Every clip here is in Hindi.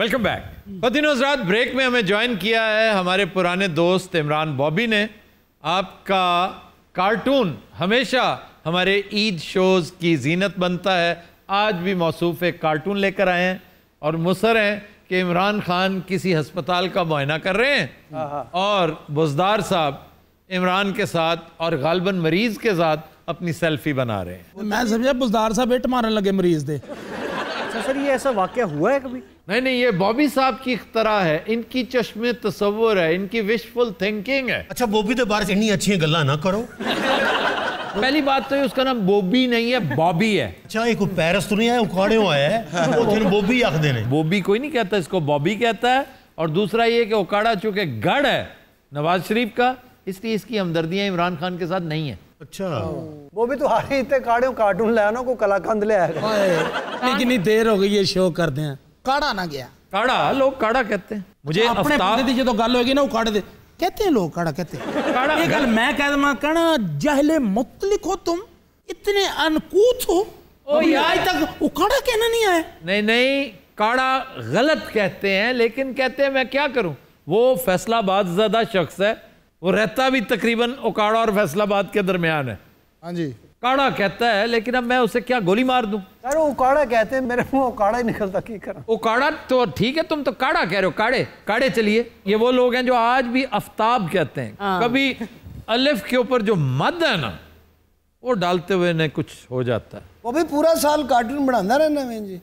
Welcome back. दिनों रात ब्रेक में हमें ज्वाइन किया है हमारे पुराने दोस्त इमरान बॉबी ने। आपका कार्टून हमेशा हमारे ईद शोज की जीनत बनता है। आज भी मौसूफ एक कार्टून लेकर आए हैं और मुसर हैं कि इमरान खान किसी अस्पताल का मुआयना कर रहे हैं और बुज़दार साहब इमरान के साथ और गालिबन मरीज के साथ अपनी सेल्फी बना रहे हैं। मैं समझा बुज़दार साहब इट मारने लगे मरीज दे। सर ये ऐसा वाकया हुआ है कभी? नहीं, ये बॉबी साहब की इख्तरा है, इनकी चश्मे तसव्वुर है, इनकी विशफुल थिंकिंग है। अच्छा बॉबी तो बाहर इतनी अच्छी गल्ला ना करो। पहली बात तो उसका नाम बॉबी नहीं है, बॉबी है। अच्छा एक पेरिस तो नहीं है, उखाड़े हुआ है वो तेन बॉबी आखदे ने। बॉबी कोई नहीं कहता, इसको बॉबी कहता है। और दूसरा ये कि उकाड़ा चूंकि गढ़ है नवाज शरीफ का, इसलिए इसकी हमदर्दियां इमरान खान के साथ नहीं है। अच्छा वो भी तो हारे इतने काड़े कार्टून ले आना को कलाकंद ले आएगा। कितनी देर हो गई ये शो करते हैं, काड़ा ना गया। काड़ा लोग काड़ा कहते हैं। मुझे अपने बंदे दी जो गल होगी ना उकाड़े दे कहते हैं लोग, काड़ा कहते हैं। काड़ा ये गल मैं कह दूं कहना जहले मुतलिक हो तुम, इतने अनकूथ हो। अभी आज तक उकाड़ा कहना नहीं आया। नहीं, काड़ा गलत कहते हैं, लेकिन कहते हैं मैं क्या करूं। वो फैसलाबाद ज़्यादा शख्स है, वो रहता भी तकरीबन उकाड़ा और फैसलाबाद के दरमियान है। हाँ जी, काड़ा कहता है, लेकिन अब मैं उसे क्या गोली मार दूं? यार वो उकाड़ा कहते हैं, मेरे मुंह उकाड़ा ही निकलता की करा। उकाड़ा तो ठीक है, तुम तो काड़ा कह रहे हो। काड़े चलिए। ये वो लोग हैं जो आज भी आफ्ताब कहते हैं। कभी अलिफ के ऊपर जो मद है ना, वो डालते हुए ने कुछ हो जाता है। वो भी पूरा साल कार्टून बनाता रहना मैं जी।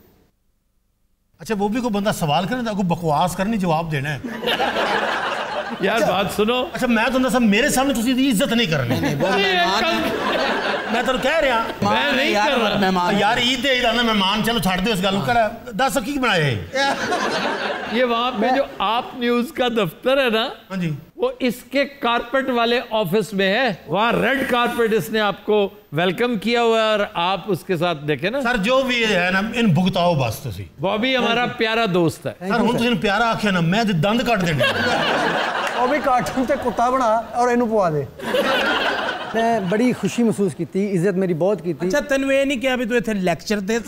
अच्छा बॉबी को बंदा सवाल करे तो बकवास करनी जवाब देना है। यार बात सुनो। अच्छा मैं तो दसा मेरे सामने तुसी दी इज्जत नहीं करनी। मैं तो कह रहा मैं नहीं कर रहा यार ईद दे ईद मेहमान, चलो छड़ दे इस गल कर। दस की बनाया ये वहां पे जो आप न्यूज का दफ्तर है ना, हाँ जी, वो इसके कारपेट वाले ऑफिस में है। वहां रेड कारपेट इसने आपको वेलकम किया हुआ है और आप उसके साथ देखे ना। सर जो भी है ना इन भुगताओ बस तुसी। बॉबी हमारा प्यारा दोस्त है। सर हुन तुसी प्यारा आखे ना, मैं दंद कट देने। वो भी कार्टून ते कुत्ता बना और इनू पवा दे। मैं बड़ी खुशी महसूस की थी, इज्जत मेरी बहुत की थी। अच्छा तेन ये नहीं किया भी तू इत्थे लेक्चर दे,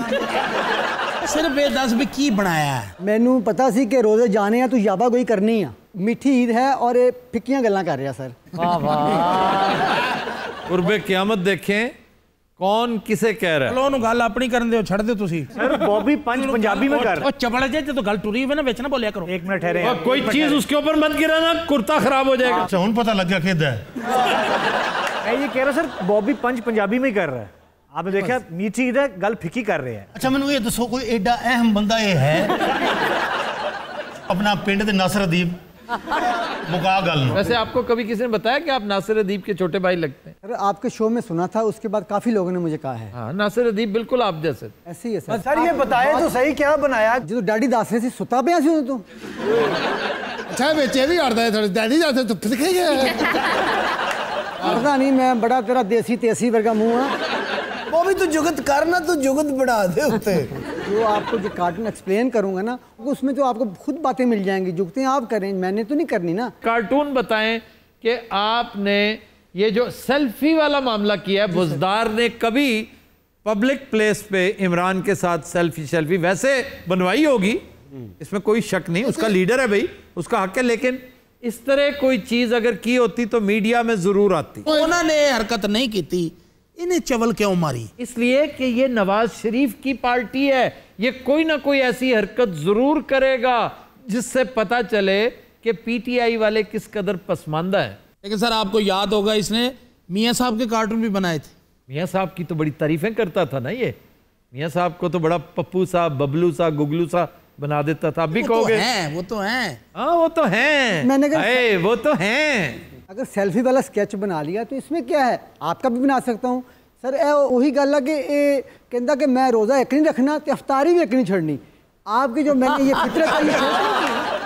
सिर्फ ये दस भी की बनाया है। मैनू पता सी कि रोजे जाने हैं, तू याबा कोई करनी है। मीठी ईद है और ये फिक्कियां गल्लां कर रहा सर। वाह वाह। कुर्बे क़यामत देखें कौन किसे कह रहा है। चलो गल अपनी करन दो, छड़ दो तुसी। सर बॉबी पंच पंजाबी में कर। और चबड़ जे तो गल टुरी हुई ना बेच ना बोलिया करो। एक मिनट ठहरे। और कोई चीज उसके ऊपर मत गिराना, कुर्ता खराब हो जाएगा। अच्छा हुन पता लग गया खेद है। मैं ये कह रहा सर बॉबी पंच पंजाबी में कर रहा है। आपने देखा मीठी ईद है, गल फिक्की कर रहे हैं। अच्छा मैंने ये दसो कोई एडा अहम बंदा ये है अपना पिंड दे नासिर अदीब मुका गल। वैसे आपको कभी किसी ने बताया कि आप नासिर अदीब के छोटे भाई लगते हैं? सर आपके शो में सुना था, उसके बाद काफी लोगों ने मुझे कहा है। हाँ, नासिर अदीब बिल्कुल आप जैसे। ऐसे ही है सर। सर ये बताए तो सही क्या बनाया? जो डैडी दस रहे थे सुता पे सी तू। अच्छा बेचे भी करता है थोड़ी डैडी जाते तो दिखे गए। पता नहीं, मैं बड़ा तेरा देसी तेसी वर्गा मुंह है। वो भी तू जुगत करना, तू जुगत बढ़ा दे उते। जो आपको जो कार्टून एक्सप्लेन करूंगा ना, उसमें तो आपको खुद बातें मिल जाएंगी। जुगतें आप करें, मैंने तो नहीं करनी ना। कार्टून बताएं कि आपने ये जो सेल्फी वाला मामला किया है, बुज़दार ने कभी पब्लिक प्लेस पे इमरान के साथ सेल्फी वैसे बनवाई होगी, इसमें कोई शक नहीं। उसका लीडर है भाई, उसका हक है, लेकिन इस तरह कोई चीज अगर की होती तो मीडिया में जरूर आती। उन्होंने हरकत नहीं की थी, इन्हें चवल क्यों मारी? इसलिए कि ये नवाज शरीफ की पार्टी है, ये कोई ना कोई ऐसी हरकत जरूर करेगा जिससे पता चले कि पीटीआई वाले किस कदर पसमानदा है। लेकिन सर आपको याद होगा इसने मियां साहब के कार्टून भी बनाए थे। मियां साहब की तो बड़ी तारीफें करता था ना ये। मियां साहब को तो बड़ा पप्पू सा, बबलू सा, गुगलू सा बना देता था। अभी कहोगे वो तो हैं। हाँ वो तो हैं, मैंने कहा वो तो हैं। अगर सेल्फी वाला स्केच बना लिया तो इसमें क्या है, आपका भी बना सकता हूँ सर। वही गल है कि ये कहता कि मैं रोज़ा एक नहीं रखना तो अफ्तारी भी एक नहीं छड़नी। आपकी जो मैंने ये फितरत है,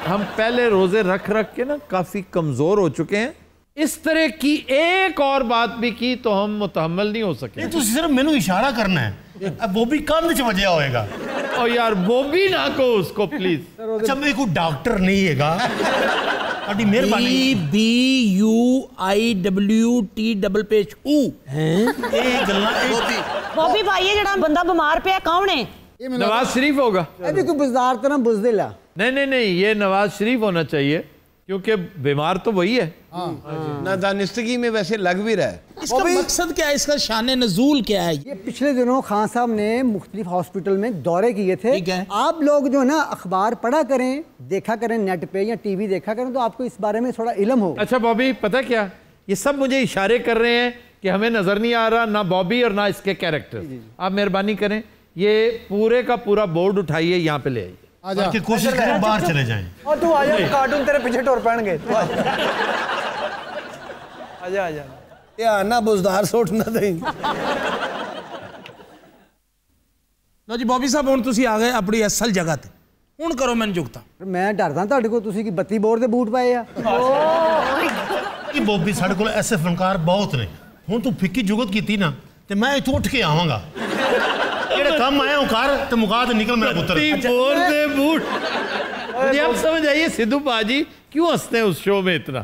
हम पहले रोजे रख के ना काफी कमजोर हो चुके हैं। इस तरह की एक और बात भी की तो हम मुतहम्मल नहीं हो सके। तो सिर्फ मैनू इशारा करना है, अब वो भी कंध च वजया होएगा। और यार वो भी ना को उसको प्लीज। अच्छा मैं कोई डॉक्टर नहीं हैगा, अड़ी मेहरबानी। BUIWT बॉबी भाई ये जड़ा बंदा बीमार पे कौन है? नवाज शरीफ होगा। अभी कोई बुज़दार तरह बुज़दिल है। नहीं नहीं नहीं, ये नवाज शरीफ होना चाहिए क्योंकि बीमार तो वही है। ना दानिस्तगी में वैसे लग भी रहा है। इसका मकसद क्या है, इसका शान नजूल क्या है? ये पिछले दिनों खान साहब ने मुख्तलिफ हॉस्पिटल में दौरे किए थे। ठीक है। आप लोग जो है ना अखबार पढ़ा करें, देखा करें नेट पे या टीवी देखा करें, तो आपको इस बारे में थोड़ा इल्म हो। अच्छा बॉबी, पता क्या, ये सब मुझे इशारे कर रहे हैं कि हमें नजर नहीं आ रहा ना बॉबी और ना इसके कैरेक्टर। आप मेहरबानी करें, ये पूरे का पूरा बोर्ड उठाइए, यहाँ पे ले आइए। आजा कोशिश करें बाहर चले जाएं। और तू आजा, कार्टून तेरे पीछे टोर पहनगे। आजा आजा ध्यान ना बुजदार सोट ना दें। लो जी बॉबी साहब, हुण तुसीं आ गए अपनी असल जगह ते, हुण करो मैनूं जुगता। मैं डरदा तुहाडे कोल, तुसीं की 32 बोर दे बूट पाए आ। कि बॉबी साढ़े को ऐसे फनकार बहुत ने। हुण तू फिक्की जुगत कीती ना ते मैं इत्थों उठ के आवांगा। जेड़े काम आया हूं कर ते मुका ते निकल मेरा पुत्र। 32 बोर दे बूट। मुझे आप समझ आइए सिद्धू पाजी क्यों हंसते हैं उस शो में इतना।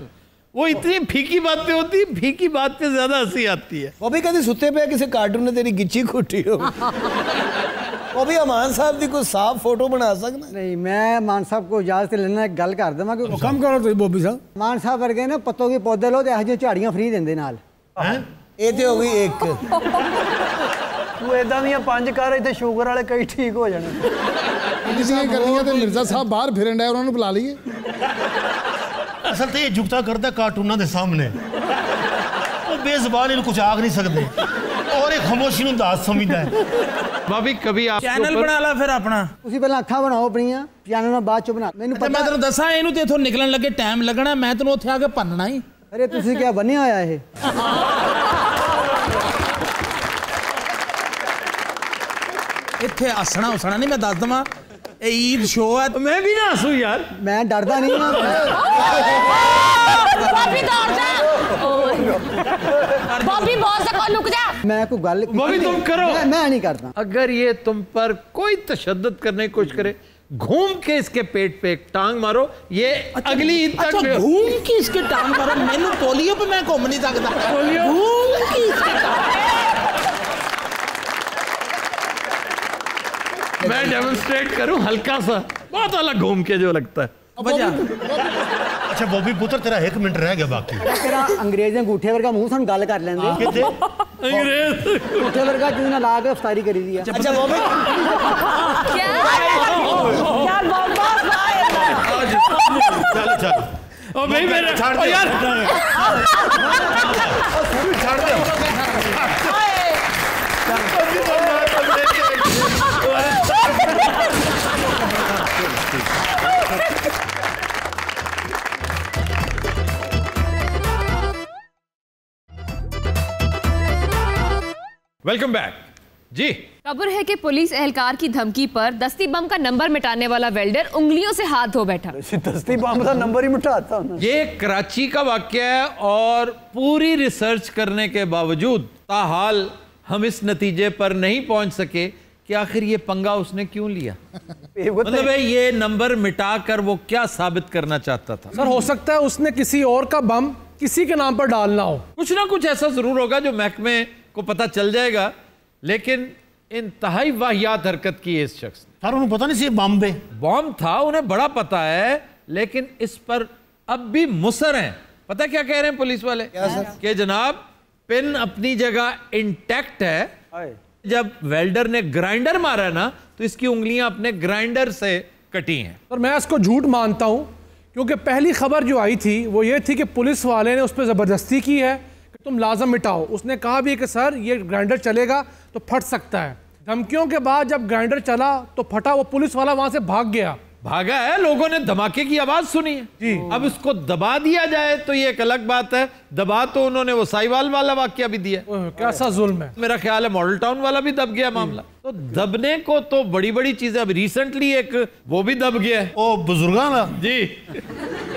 वो इतनी फीकी बातें होती, फीकी बात पे ज्यादा हंसी आती है। वो भी कभी सुते पे किसी कार्टून ने तेरी गिच्ची खुटी हो। वो भी अमान साहब की कोई साफ फोटो बना सकना। नहीं, मैं मान साहब को इजाजत लेना, एक गल कर देवां कि कम करो तुम बॉबी साहब। मान साहब वर्गे ना पत्तों के पौधे लो ते ਇਹੋ झाड़ियां फ्री देंदे नाल। ये तो हो गई एक। तू इदां दी 5 कर, इत्थे शुगर वाले कई ठीक हो जाने। किसी करनियां ते मिर्जा साहब बाहर फिरन डे, उन्होंने बुला लिए। असल तो ये जुगता करता कार्टूना के सामने, वो बेजबान इन्हें कुछ आख नहीं सकते और एक खामोशी नूं दास समझदा है। भाभी कभी आप चैनल बना ला फिर अपना। ਤੁਸੀਂ ਪਹਿਲਾਂ ਅੱਖਾਂ ਬਣਾਓ ਆਪਣੀਆਂ, ਚੈਨਲ ਨਾਲ ਬਾਅਦ ਚ ਬਣਾ। ਮੈਨੂੰ ਤੇ ਮੈਂ ਤੈਨੂੰ ਦੱਸਾਂ, ਇਹਨੂੰ ਤੇ ਇਥੋਂ ਨਿਕਲਣ ਲੱਗੇ ਟਾਈਮ ਲੱਗਣਾ, ਮੈਂ ਤੈਨੂੰ ਉੱਥੇ ਆ ਕੇ ਭੰਨਣਾ ਹੀ। ਅਰੇ ਤੁਸੀਂ ਕੀ ਬੰਨਿਆ ਹੋਇਆ ਇਹ? ਇੱਥੇ ਹੱਸਣਾ ਹੁਸਣਾ ਨਹੀਂ, ਮੈਂ ਦੱਸ ਦਵਾਂ ਇਹ ਈਦ ਸ਼ੋ ਹੈ। मैं भी ना हंसू यार। ਮੈਂ ਡਰਦਾ ਨਹੀਂ ਹਾਂ। बॉबी दौड़ जा। बॉबी बहुत सको, लुक जा। मैं कोई गल बॉबी तुम करो। मैं नहीं करता। अगर ये तुम पर कोई तशद्दुद करने की कोशिश करे, घूम के इसके पेट पे एक टांग मारो, ये अगली ईद तक। अच्छा घूम के इसके टांग मारो, मैनू पोलियो पे मैं घूम नहीं सकता। घूम के इसके मैं डेमोन्स्ट्रेट करूं हल्का सा, बहुत अलग घूम के जो लगता है। अच्छा बॉबी पुत्र तेरा 1 मिनट रह गया बाकी। तेरा अंग्रेज अंगूठे वर्गा मुंह सन गल कर लेंदे। किथे अंग्रेज अंगूठे वर्गा चूना ना ला के अफ्तारी करी दी है। अच्छा बॉबी क्या यार चल चल ओ भाई मेरे छाड़ दे यार। छाड़ दे। वेलकम बैक जी। खबर है कि पुलिस एहलकार की धमकी पर दस्ती बम का नंबर मिटाने वाला वेल्डर उंगलियों से हाथ धो बैठा। दस्ती बम का नंबर ही मिटाता हूं। ये कराची का वाकया है और पूरी रिसर्च करने के बावजूद ताहाल हम इस नतीजे पर नहीं पहुंच सके कि आखिर ये पंगा उसने क्यों लिया। मतलब है ये नंबर मिटा कर वो क्या साबित करना चाहता था। सर हो सकता है उसने किसी और का बम किसी के नाम पर डालना हो। कुछ ना कुछ ऐसा जरूर होगा जो महकमे को पता चल जाएगा, लेकिन इंतहाई वाहियात हरकत की है इस शख्स ने। सर उन्हें पता नहीं सी बॉम्बे बॉम्ब था, उन्हें बड़ा पता है, लेकिन इस पर अब भी मुसर हैं। पता क्या कह रहे हैं पुलिस वाले कि जनाब पिन अपनी जगह इंटैक्ट है। जब वेल्डर ने ग्राइंडर मारा ना तो इसकी उंगलियां अपने ग्राइंडर से कटी हैं। पर मैं इसको झूठ मानता हूं, क्योंकि पहली खबर जो आई थी वो ये थी कि पुलिस वाले ने उस पर ज़बरदस्ती की है कि तुम लाजम मिटाओ। उसने कहा भी कि सर ये ग्राइंडर चलेगा तो फट सकता है। धमकियों के बाद जब ग्राइंडर चला तो फटा, वो पुलिस वाला वहां से भाग गया। भागा है, लोगों ने धमाके की आवाज सुनी है जी। अब इसको दबा दिया जाए तो ये एक अलग बात है। दबा तो उन्होंने वो साहिवाल वाला वाकया भी दिया। कैसा जुल्म है। मेरा ख्याल है मॉडल टाउन वाला भी दब गया मामला। तो दबने को तो बड़ी बड़ी चीजें, अब रिसेंटली एक वो भी दब गया है। ओ बुजुर्गाना जी।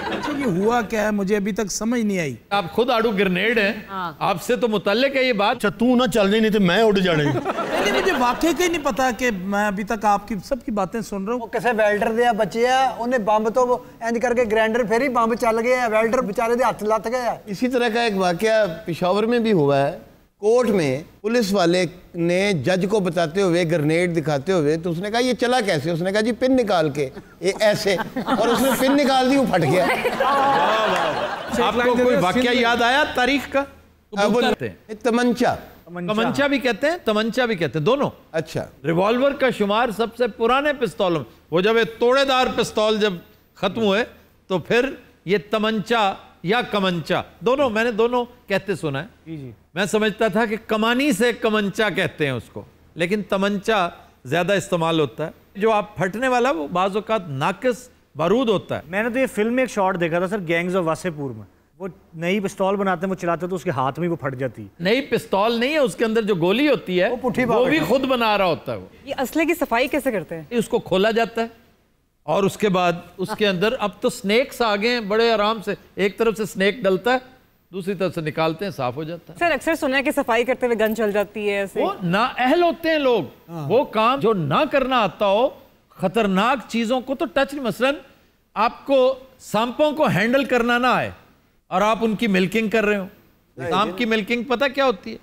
अच्छा ये हुआ क्या है, मुझे अभी तक समझ नहीं आई। आप खुद आड़ू ग्रेनेड हैं, आपसे तो मुतल्लिक है ये बात। अच्छा तू ना चल नहीं तो मैं उड़ जाने। नहीं मुझे वाकई ही नहीं पता कि मैं अभी तक आपकी सबकी बातें सुन रहा हूँ। किसी वेल्डर दे बच्चे आ, उन्हें बंब तो इंज करके ग्राइंडर फिर ही बंब चल गया, वेल्डर बेचारे दे हाथ लत गया। इसी तरह का एक वाकया पिशावर में भी हुआ है। कोर्ट में पुलिस वाले ने जज को बताते हुए ग्रेनेड दिखाते हुए, तो उसने कहा ये चला कैसे? उसने कहा जी पिन निकाल के, ये ऐसे, और उसने पिन निकाल दी, वो फट गया। आपको कोई वाकया याद आया तारीख का? तमंचा, तमंचा भी कहते हैं, तमंचा भी कहते हैं, दोनों। अच्छा, रिवॉल्वर का शुमार सबसे पुराने पिस्तौलों में, वो जब ये तोड़ेदार पिस्तौल जब खत्म हुए तो फिर ये तमंचा या कमंचा, दोनों मैंने दोनों कहते सुना है। जी। मैं समझता था कि कमानी से कमंचा कहते हैं उसको, लेकिन तमंचा ज्यादा इस्तेमाल होता है। जो आप फटने वाला वो बाज़ औक़ात नाकिस बारूद होता है। मैंने तो ये फिल्म में एक शॉट देखा था सर, गैंग्स ऑफ वासेपुर में, वो नई पिस्तौल बनाते हैं, वो चलाते तो उसके हाथ में वो फट जाती। नई पिस्तौल नहीं है, उसके अंदर जो गोली होती है वो भी खुद बना रहा होता है। वो ये असले की सफाई कैसे करते हैं? उसको खोला जाता है और उसके बाद उसके अंदर अब तो स्नेक्स आ गए हैं, बड़े आराम से एक तरफ से स्नेक डलता है, दूसरी तरफ से निकालते हैं, साफ हो जाता है। सर अक्सर सुना है कि सफाई करते हुए गन चल जाती है ऐसे। वो नाअहल होते हैं लोग, वो काम जो ना करना आता हो, खतरनाक चीजों को तो टच नहीं। मसलन आपको सांपों को हैंडल करना ना आए और आप उनकी मिल्किंग कर रहे हो। सांप की मिल्किंग पता क्या होती है?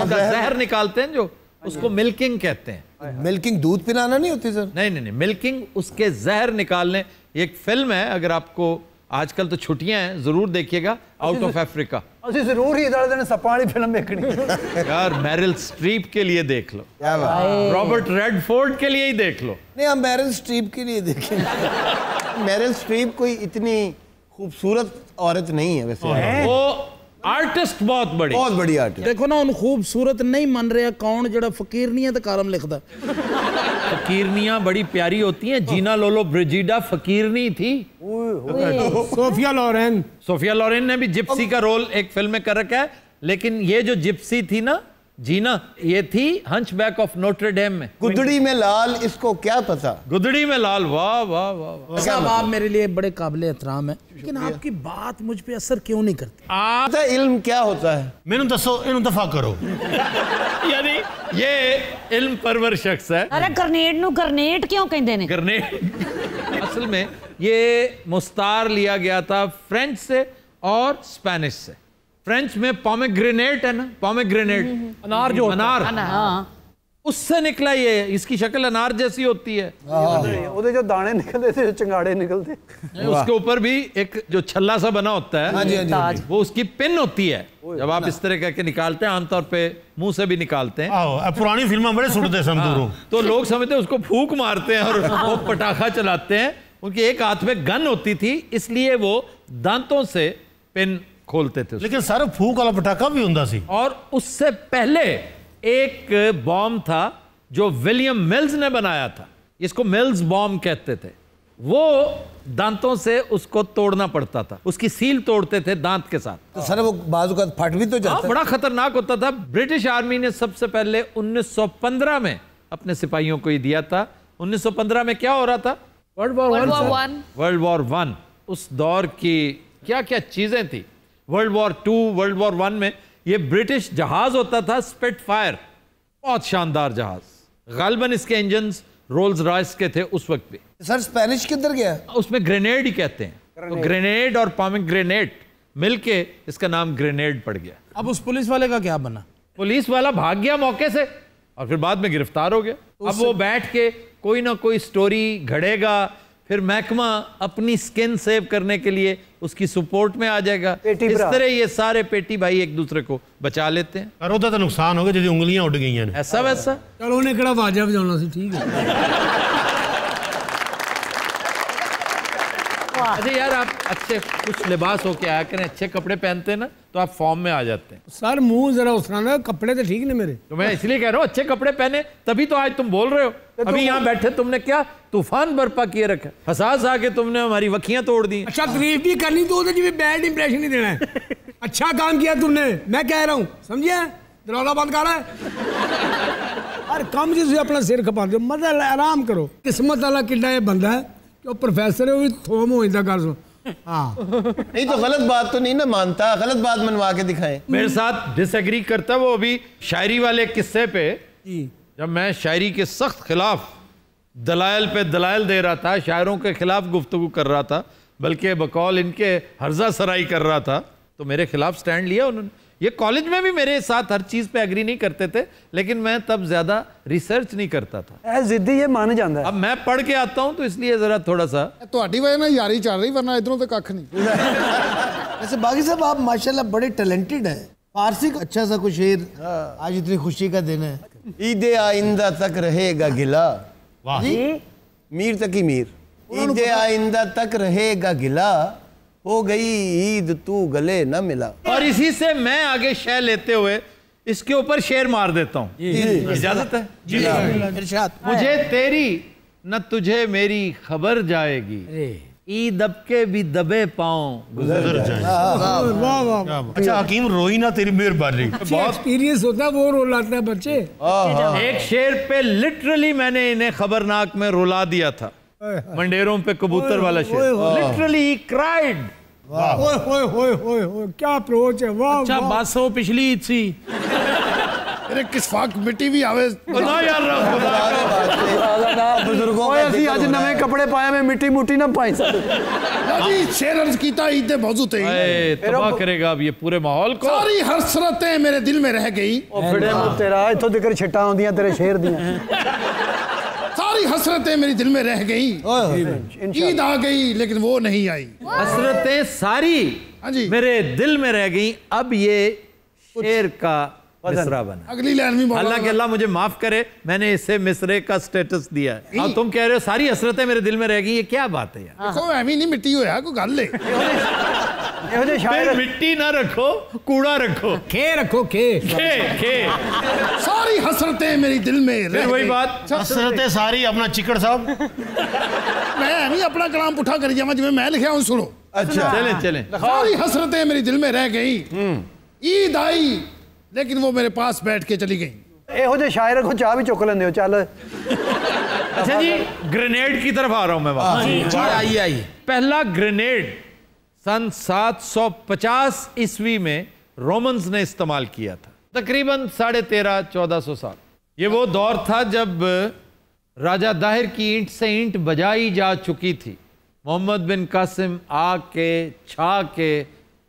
जहर निकालते हैं जो, उसको मिल्किंग कहते हैं। मिल्किंग दूध पिलाना नहीं होती सर? नहीं नहीं नहीं, मिल्किंग उसके जहर निकालने। एक फिल्म है, अगर आपको आजकल तो छुट्टियां हैं, जरूर देखिएगा, आउट ऑफ अफ्रीका। ਅਸੀਂ ਜ਼ਰੂਰ ਹੀ ਇਦਾਂ ਦੇ ਸੱਪਾਂ ਵਾਲੀ ਫਿਲਮ ਦੇਖਣੀ। यार मैरिल स्ट्रीप के लिए देख लो, रॉबर्ट रेडफोर्ड के लिए ही देख लो। नहीं, हम मैरिल स्ट्रीप के लिए देखें। मैरिल स्ट्रीप कोई इतनी खूबसूरत औरत नहीं है वैसे, वो आर्टिस्ट बहुत बड़ी आर्टिस्ट। देखो ना उन खूबसूरत नहीं मन रहा कौन जड़ा फकीरनियां ते कालम लिखदा। फकीरनियां बड़ी प्यारी होती हैं। जीना लोलो ब्रिजिडा फकीरनी थी। सोफिया लोरेन, सोफिया लोरेन ने भी जिप्सी का रोल एक फिल्म में कर रखा है, लेकिन ये जो जिप्सी थी ना जीना, ये थी हंचबैक ऑफ नोट्रे डेम में। गुदड़ी में लाल, इसको क्या पता? गुदड़ी में लाल, वाह वाह वाह। साहब आप मेरे लिए बड़े काबिल एहतराम है, लेकिन आपकी बात मुझ पे असर क्यों नहीं करती? आप इल्म क्या होता है? मैंने दसो, इन दफा करो। यानी ये इल्म परवर शख्स है। अरे ग्रेनेड नु ग्रेनेड क्यों कहते हैं? ग्रेनेड असल में ये मुस्तार लिया गया था फ्रेंच से और स्पेनिश से। फ्रेंच में पोमेग्रेनेट है ना, पोमेग्रेनेट अनार, जो अनार, उससे निकला ये। इसकी शक्ल अनार जैसी होती है। ਉਹਦੇ जो दाने निकलते थे, चिंगाड़े निकलते, उसके ऊपर भी एक जो छल्ला सा बना होता है, वो उसकी पिन होती है। जब आप इस तरह करके निकालते हैं, आमतौर पे मुंह से भी निकालते हैं। पुरानी फिल्में बड़े सुनते हैं, तो लोग समझते हैं उसको फूंक मारते हैं और वो पटाखा चलाते हैं। उनकी एक हाथ में गन होती थी, इसलिए वो दांतों से पिन खोलते थे। लेकिन सर फूक वाला पटाखा भी होता सी। और उससे पहले एक बॉम्ब था जो विलियम मिल्स ने बनाया था, इसको मिल्स बॉम्ब कहते थे। वो दांतों से उसको तोड़ना पड़ता था, उसकी सील तोड़ते थे दांत के साथ। तो सर वो बाजू का फट भी तो जाता। बड़ा खतरनाक होता था। ब्रिटिश आर्मी ने सबसे पहले 1915 में अपने सिपाहियों को ही दिया था। 1915 में क्या हो रहा था? World war one. उस दौर की क्या क्या चीजें थी। World war two, world war one में ये ब्रिटिश जहाज होता था स्पिटफायर, बहुत शानदार जहाज। गालिबन इसके इंजन्स रोल्स रॉयस के थे उस वक्त भी। सर स्पेनिश किधर गया? उसमें ग्रेनेड ही कहते हैं। तो ग्रेनेड और पोमेग्रेनेट मिलके इसका नाम ग्रेनेड पड़ गया। अब उस पुलिस वाले का क्या बना? पुलिस वाला भाग गया मौके से और फिर बाद में गिरफ्तार हो गया। अब वो बैठ के कोई ना कोई स्टोरी घड़ेगा, फिर महकमा अपनी स्किन सेव करने के लिए उसकी सपोर्ट में आ जाएगा। इस तरह ये सारे पेटी भाई एक दूसरे को बचा लेते हैं। और तो नुकसान हो गया जी, उंगलियां उड़ गई हैं। ऐसा वैसा चलो उन्हें कड़ा बाजा बजाना सी, ठीक है। अच्छा यार, आप अच्छे कुछ लिबास होके आया करें, अच्छे कपड़े पहनते हैं ना तो आप फॉर्म में आ जाते हैं। सर मुंह जरा उस तरह ना, कपड़े तो ठीक नहीं मेरे। तो मैं इसलिए कह रहा हूँ अच्छे कपड़े पहने, तभी तो आज तुम बोल रहे हो। अभी यहाँ बैठे तुमने क्या तूफान बर्पा किए रखा, फसाद आके तुमने हमारी वखियां तोड़ दी। अच्छा तारीफ भी करनी तो बैड इंप्रेशन नहीं देना है। अच्छा काम किया तुमने, मैं कह रहा हूँ, समझिए? दरवाजा बंद कर रहा है। अरे कम जिसे अपना सिर खपाते हो, मतलब आराम करो। किस्मत वाला किड्डा ये बंदा है जो प्रोफेसर है, वो थोम हो जाता कर। हाँ नहीं तो गलत बात तो नहीं ना मानता, गलत बात मनवा के दिखाए। मेरे साथ डिसएग्री करता वो अभी शायरी वाले किस्से पे, जब मैं शायरी के सख्त खिलाफ दलाइल पे दलाइल दे रहा था, शायरों के खिलाफ गुफ्तगू कर रहा था, बल्कि बकौल इनके हर्जा सराई कर रहा था, तो मेरे खिलाफ स्टैंड लिया उन्होंने। ये कॉलेज में भी मेरे साथ हर चीज पे एग्री नहीं करते थे, लेकिन मैं तब ज्यादा रिसर्च नहीं करता था। जिद्दी ये मान जाता है। अब मैं पढ़ के आता हूँ तो इसलिए जरा थोड़ा सा ਤੁਹਾਡੀ ਵਜ੍ਹਾ ਨਾਲ ਯਾਰੀ ਚੱਲ ਰਹੀ, वरना इधरों तो कख नहीं। वैसे बागी साहब आप माशाल्लाह बड़े टैलेंटेड हैं। फारसी का अच्छा सा कुछ शेर, आज इतनी खुशी का दिन है। ईदे आइंदा तक रहेगा गिला। वाह जी, मीर तकी मीर। ईदे आइंदा तक रहेगा गिला, हो गई ईद तू गले न मिला। और इसी से मैं आगे शय लेते हुए इसके ऊपर शेर मार देता हूँ, इजाजत है? जी इरशाद। मुझे तेरी न तुझे मेरी खबर जाएगी, ईद अब के भी दबे पाँव गुजर जाएंगे। अच्छा हकीम, रोई ना तेरी मेहरबानी। बहुत एक्सपीरियंस होता है, वो रुलाता है बच्चे। एक शेर पे लिटरली मैंने इन्हें खबरनाक में रुला दिया था, मंडेरों पे कबूतर वाला शेर। Literally he cried. क्या अप्रोच है, वाह। अच्छा बस वो पिछली ईद सी। अरे किस फाक मिट्टी भी आवे खुदा यार, बुजुर्गों ਅਸੀਂ ਅੱਜ ਨਵੇਂ ਕੱਪੜੇ ਪਾਏ ਮੈਂ ਮਿੱਟੀ ਮੁੱਟੀ ਨਾ ਪਾਈ जी शेर अर्ज कीता ईद दे मौजू ते तबाह करेगा अब ये पूरे माहौल को। सारी हसरतें मेरे दिल में रह गई। ਉਹ ਫਿੜੇ ਮੂੰਹ ਤੇਰਾ ਇੱਥੋਂ ਤੱਕ ਛਿੱਟਾਂ ਆਉਂਦੀਆਂ ਤੇਰੇ ਸ਼ੇਰ ਦੀਆਂ। सारी हसरतें मेरे दिल में रह गई। ईद आ गई लेकिन वो नहीं आई। हसरतें सारी मेरे दिल में रह गई। अब ये शेर का मिसरा बना। अगली लाइन में अल्लाह के अल्लाह मुझे माफ करे, मैंने इसे मिसरे का स्टेटस दिया है। अब तुम कह रहे हो सारी हसरतें मेरे दिल में रह गई, ये क्या बात है यार? देखो एवी नहीं मिट्टी होया कोई गल है। फिर मिट्टी ना रखो, कूड़ा रखो, खे रखो, खे खे। सारी हसरतें मेरी दिल में रह फिर वही गई। बात, हसरतें सारी अपना चिकड़ साहब। मैं भी अपना कलाम पुठा करी जावा जिवें मैं लिखा हूं, सुनो। अच्छा चलें। सारी हसरतें मेरी दिल में रह गई। ईद आई लेकिन वो मेरे पास बैठ के चली गई। ਇਹੋ ਜਿਹੇ ਸ਼ਾਇਰ ਕੋ ਚਾਹ ਵੀ ਚੁੱਕ ਲੈਂਦੇ ਹੋ ਚੱਲ। अच्छा जी, ग्रेनेड की तरफ आ रहा हूं मैं वापस। आइए। पहला ग्रेनेड सन 750 ईस्वी में रोमन्स ने इस्तेमाल किया था, तकरीबन 1350-1400 साल। ये वो दौर था जब राजा दाहिर की ईंट से ईंट बजाई जा चुकी थी। मोहम्मद बिन कासिम आके छा के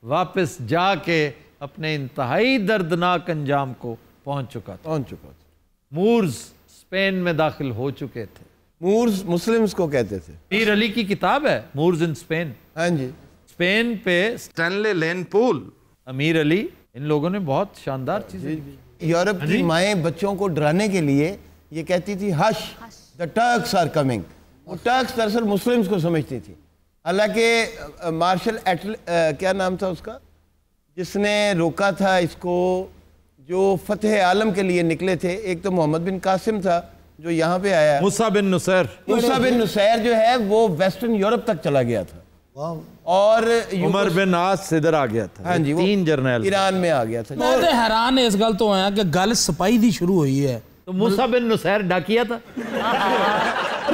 वापस जाके अपने इंतहाई दर्दनाक अंजाम को पहुंच चुका था। मूर्स स्पेन में दाखिल हो चुके थे। मूर्स मुस्लिम्स को कहते थे। मीर अली की किताब है मूर्स इन स्पेन। हाँ जी। स्पेन पे Stanley Lane Poole, Amir Ali, इन लोगों ने बहुत शानदार चीजें। यूरोप की माएँ बच्चों को डराने के लिए ये कहती थी hush the Turks are coming. वो टर्क्स दरअसल मुस्लिम्स को समझती थी। हालांकि मार्शल क्या नाम था उसका जिसने रोका था इसको, जो फतेह आलम के लिए निकले थे, एक तो मोहम्मद बिन कासिम था जो यहाँ पे आया, मूसा बिन नुसैर। मूसा बिन नुसैर जो है वो वेस्टर्न यूरोप तक चला गया था, और उमर बिन आस इधर आ गया था। हाँ जी, वो 3 जर्नैल ईरान में आ गया था। मैं तो हैरान इस गल तो आया कि गल सिपाही दी शुरू हुई है। तो मूसा बिन नुसैर डाकिया था।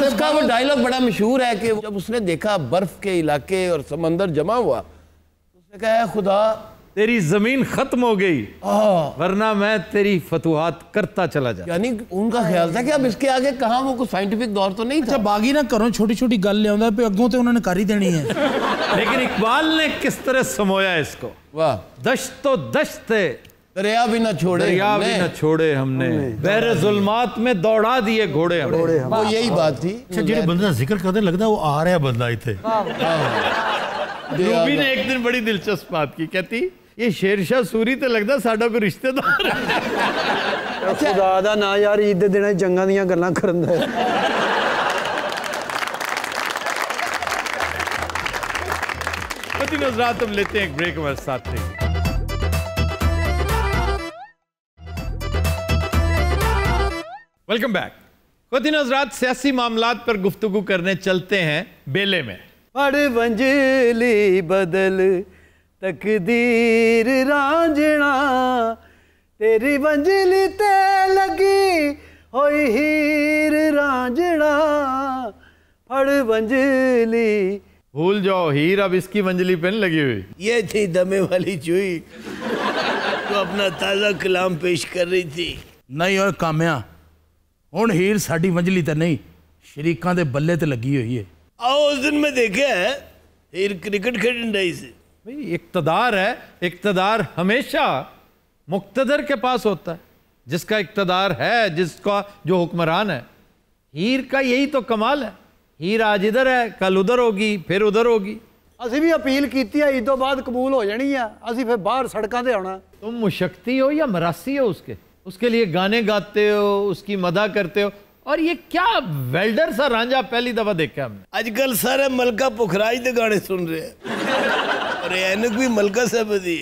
उसका वो डायलॉग बड़ा मशहूर है कि जब उसने देखा बर्फ के इलाके और समंदर जमा हुआ, उसने कहा खुदा तेरी जमीन खत्म हो गई, वरना मैं तेरी फतुहात करता चला जा। यानी उनका ख्याल था कि अब इसके आगे कहाँ, वो कोई साइंटिफिक दौर तो नहीं था। अच्छा बागी ना करो छोटी छोटी गल ले आंदा पे अगों ते उन्होंने कर ही देनी है। लेकिन इकबाल ने किस तरह समोया इसको। वाह। दश्त तो दश्त थे, दरिया भी न छोड़े, दरिया भी न छोड़े हमने, बहरे जुल्मात में दौड़ा दिए घोड़े हमने। वो यही बात थी। अच्छा जेडे बंदे का जिक्र करते लगता वो आ रहा बंदा इथे। रूबी ने एक दिन बड़ी दिलचस्प बात की, कहती ये शेरशाह सूरी ते लगदा साडा कोई रिश्तेदार है। खुदा दा ना यार ईद दे दिन जंगां दियां गल्लां करन दा। रात हम लेते हैं एक ब्रेक, हमारे साथ रहेंगे। Welcome back. खुद हज़रात सियासी मामलात पर गुफ्तगू करने चलते हैं बेले में। पड़ वंजली बदल तकदीर रांझना, तेरी वंजली ते लगी होई हीर रांझना, फड़ वंजली। भूल जाओ हीर, अब इसकी वंजली पेन लगी हुई। ये थी दमे वाली चुई तो अपना ताज़ा कलाम पेश कर रही थी। नहीं और कामया हुण हीर साडी वंजली ते नहीं, शरीकां दे बल्ले ते लगी हुई है। आओ उस दिन मैं देखा है हीर क्रिकेट खेलन रही से। भाई इक्तदार है, इक्तदार हमेशा मुक्तदर के पास होता है, जिसका इक्तदार है, जिसका जो हुक्मरान है। हीर का यही तो कमाल है। हीर आज इधर है, कल उधर होगी, फिर उधर होगी। ਅਸੀਂ भी अपील की है, ईद तो बाद कबूल हो जानी है, ਅਸੀਂ फिर बाहर सड़कों से आना। तुम मुशक्ति हो या मरासी हो उसके लिए गाने गाते हो, उसकी मदा करते हो। और ये क्या वेल्डर सा रांझा पहली दफा देखा हमने। आजकल सारे मलका पुखराज के गाने सुन रहे हैं और ऐनक भी मलका साहब दी।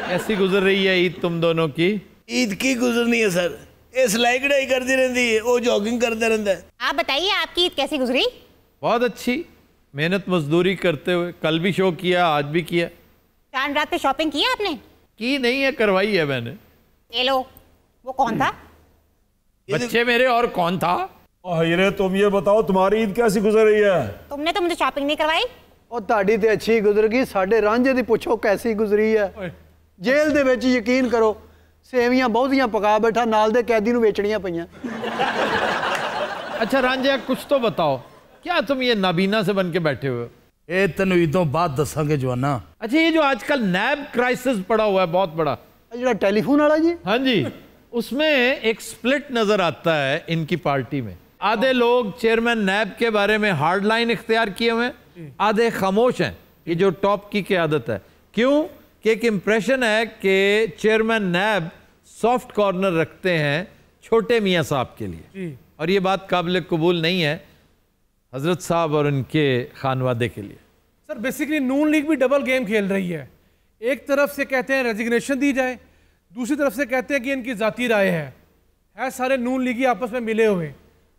कैसी गुजर रही है ईद तुम दोनों की? ईद की गुजरनी है सर, ये सिलाई कढ़ाई करती रहती है, वो जॉगिंग करता रहता है। आप बताइए आपकी ईद कैसी गुजरी? बहुत अच्छी, मेहनत मजदूरी करते हुए। कल भी शो किया, आज भी किया। चांद रात पे शॉपिंग की है आपने? की नहीं है, करवाई है मैंने। ये लो, वो कौन था? बच्चे मेरे, और कौन था? हीरे तुम ये बताओ तुम्हारी ईद कैसी गुजर रही है? तुमने तो मुझे शॉपिंग नहीं करवाई। और ਤੁਹਾਡੀ ਤੇ अच्छी गुजर गई, साडे रांझे दी पुछो कैसी गुजरी है। जेल दे विच यकीन करो सेवियां बहुतियां पका बैठा, नाल दे कैदी नूं बेचणियां पईयां। अच्छा रांझा, कुछ तो बताओ, क्या तुम ये नाबीना से बन के बैठे हुए हो? ए तेन ईदों बाद दसांगे जवाना। अच्छा, ये जो आजकल नैब क्राइसिस पड़ा हुआ है बहुत बड़ा, जो टेलीफोन वाला जी, हाँ जी, उसमें एक स्प्लिट नजर आता है इनकी पार्टी में। आधे लोग चेयरमैन नैब के बारे में हार्ड लाइन इख्तियार किए हुए हैं, आधे खामोश हैं। ये जो टॉप की आदत है। क्यों? कि एक इंप्रेशन है कि चेयरमैन नैब सॉफ्ट कॉर्नर रखते हैं छोटे मियाँ साहब के लिए, और ये बात काबिल कबूल नहीं है हजरत साहब और उनके खानवादे के लिए। सर बेसिकली नून लीग भी डबल गेम खेल रही है। एक तरफ से कहते हैं रेजिग्नेशन दी जाए, दूसरी तरफ से कहते हैं कि इनकी ज़ाती राय है। सारे नून लीगी आपस में मिले हुए,